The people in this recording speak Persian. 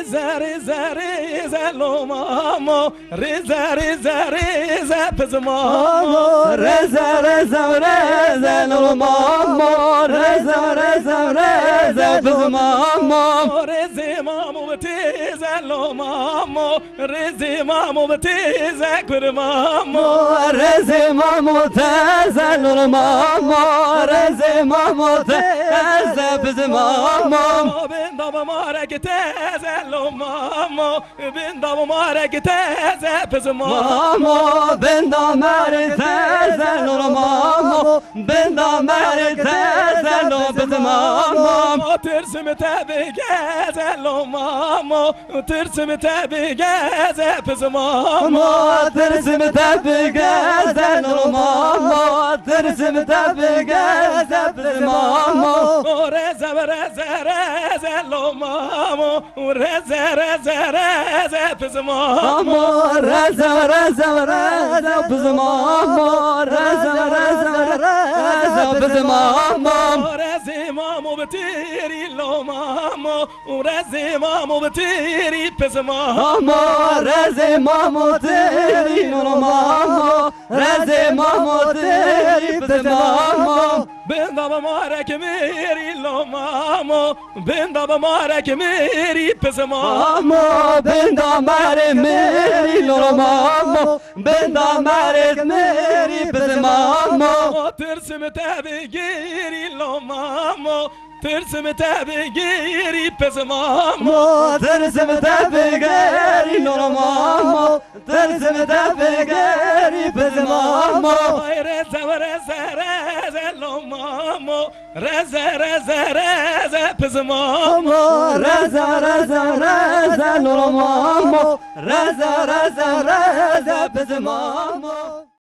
reza reza reza lo mamo reza reza reza pez mamo reza reza reza lo mamo reza reza reza pez mamo reza mamo beteza lo mamo reza mamo beteza kur mamo reza mamo teza lo mamo reza mamo teza pez mamo bindam marek teza lo mamo bindam marek teza pez mamo bindam marek teza lo mamo bindam marek teza lo pez mamo ترسم تبگز لو مامو ترسم تبگز پز مامو ترسم تبگز لو مامو ترسم تبگز پز مامو رز رز رز لو مامو رز رز رز پز مامو رز رز رز پز مامو رز رز رز پز مامو رز مامو بتیری لو مامو رز مامو بتیری پز مامو رز مامو تیری لو مامو رز مامو تیری پز مامو بندم مارک میری لو مامو بندم مارک میری پز مامو بندم مارک میری لو مامو بندم مارک میری پز مامو ترسم تبگیری لو مامو ترسم تبگیری پز مامو ترسم تبگیری لو مامو ترسم تبگیری پز مامو رز رز رز لو مامو رز رز رز پز مامو رز رز رز لو مامو رز رز رز پز مامو